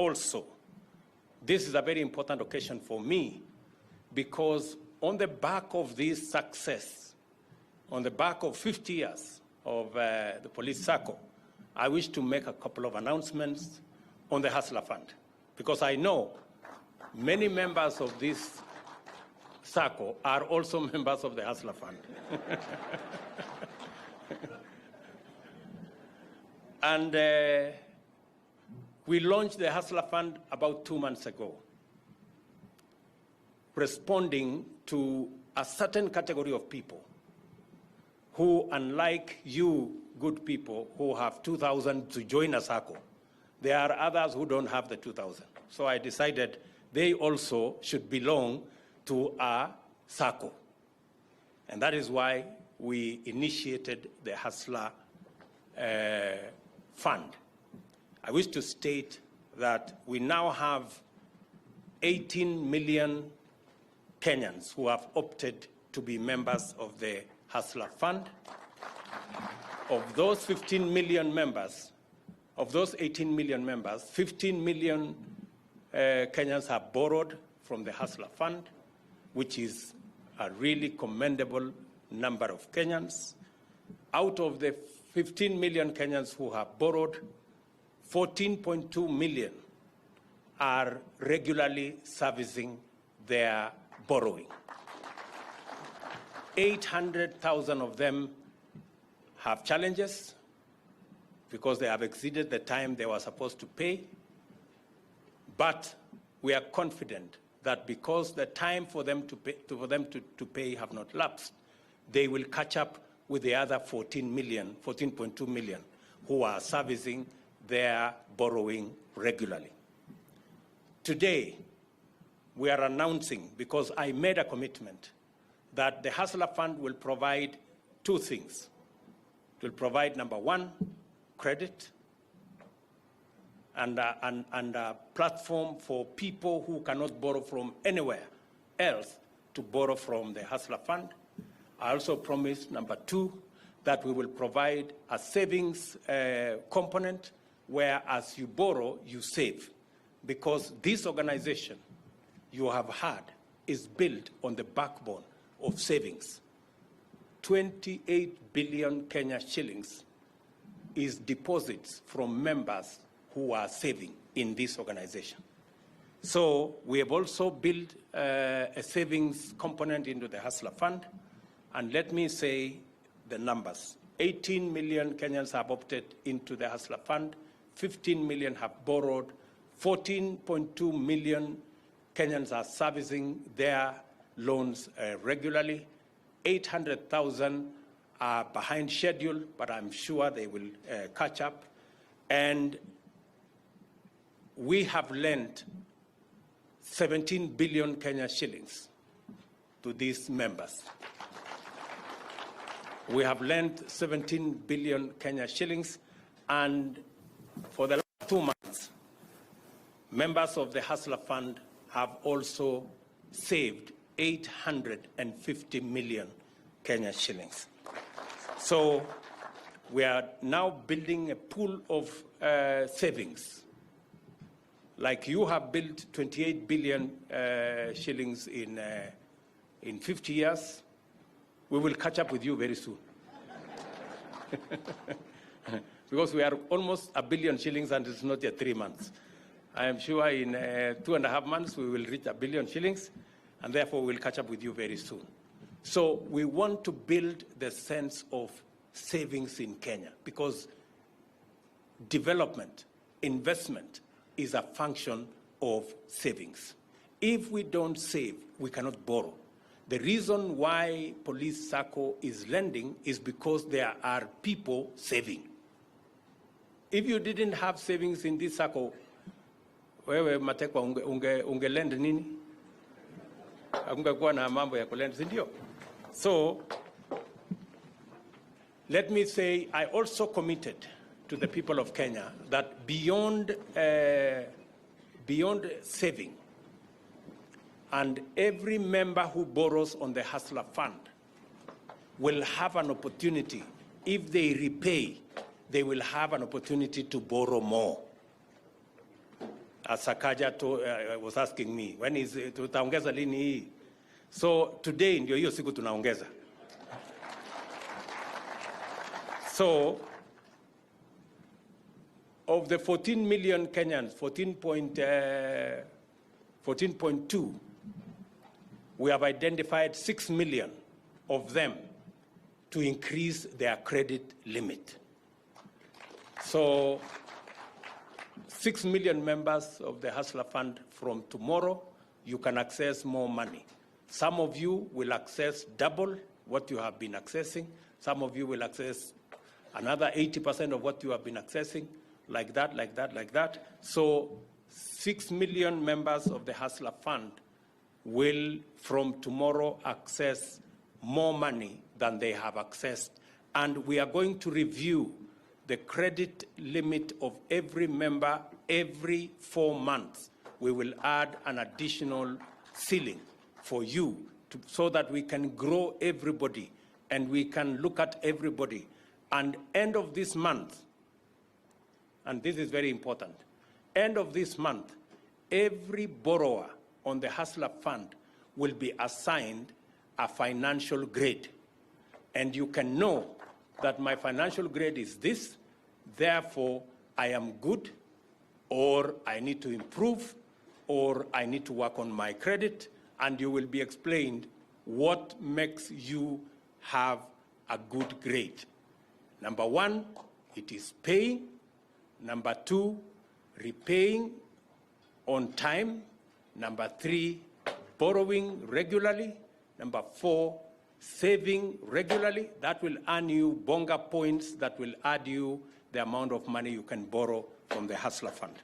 Also, this is a very important occasion for me because on the back of this success, on the back of 50 years of the police SACCO, I wish to make a couple of announcements on the Hustler Fund, because I know many members of this SACCO are also members of the Hustler Fund. And we launched the Hustler Fund about 2 months ago, responding to a certain category of people who, unlike you good people who have 2,000 to join a SACCO, there are others who don't have the 2,000. So I decided they also should belong to a SACCO. And that is why we initiated the Hustler Fund. I wish to state that we now have 18 million Kenyans who have opted to be members of the Hustler Fund. Of those 15 million members, of those 18 million members, 15 million Kenyans have borrowed from the Hustler Fund, which is a really commendable number of Kenyans. Out of the 15 million Kenyans who have borrowed, 14.2 million are regularly servicing their borrowing. 800,000 of them have challenges because they have exceeded the time they were supposed to pay. But we are confident that because the time for them to pay have not lapsed, they will catch up with the other 14.2 million who are servicing their borrowing regularly. Today, we are announcing, because I made a commitment, that the Hustler Fund will provide two things. It will provide, number one, credit, and a platform for people who cannot borrow from anywhere else to borrow from the Hustler Fund. I also promised, number two, that we will provide a savings component where as you borrow, you save. Because this organization you have had is built on the backbone of savings. 28 billion Kenya shillings is deposits from members who are saving in this organization. So we have also built a savings component into the Hustler Fund. And let me say the numbers. 18 million Kenyans have opted into the Hustler Fund. 15 million have borrowed. 14.2 million Kenyans are servicing their loans regularly. 800,000 are behind schedule, but I'm sure they will catch up. And we have lent 17 billion Kenya shillings to these members. We have lent 17 billion Kenya shillings, and for the last 2 months, members of the Hustler Fund have also saved 850 million Kenya shillings. So we are now building a pool of savings. Like you have built 28 billion shillings in 50 years, we will catch up with you very soon. Because we are almost 1 billion shillings and it's not yet 3 months. I am sure in 2.5 months we will reach 1 billion shillings, and therefore we'll catch up with you very soon. So we want to build the sense of savings in Kenya, because development, investment is a function of savings. If we don't save, we cannot borrow. The reason why Police SACCO is lending is because there are people saving. If you didn't have savings in this SACCO, wewe matekwa ungelend nini? Ungekuwa na mambo ya kulend, si ndio? So, let me say, I also committed to the people of Kenya that beyond saving, and every member who borrows on the Hustler Fund will have an opportunity. If they repay, they will have an opportunity to borrow more. as Sakaja was asking me, when is tutaongeza lini hii? So today ndio hiyo siku tunaongeza. So of the 14 million Kenyans, 14.2, we have identified 6 million of them to increase their credit limit. So 6 million members of the Hustler Fund, from tomorrow, you can access more money. Some of you will access double what you have been accessing. Some of you will access another 80% of what you have been accessing, like that, like that, like that. So 6 million members of the Hustler Fund will, from tomorrow, access more money than they have accessed. And we are going to review the credit limit of every member every 4 months. We will add an additional ceiling for you so that we can grow everybody and we can look at everybody. And end of this month, and this is very important, end of this month, every borrower on the Hustler Fund will be assigned a financial grade. And you can know that my financial grade is this, therefore I am good, or I need to improve, or I need to work on my credit, and you will be explained what makes you have a good grade. Number one, it is paying. Number two, repaying on time. Number three, borrowing regularly. Number four, saving regularly. That will earn you bonga points that will add you the amount of money you can borrow from the Hustler Fund.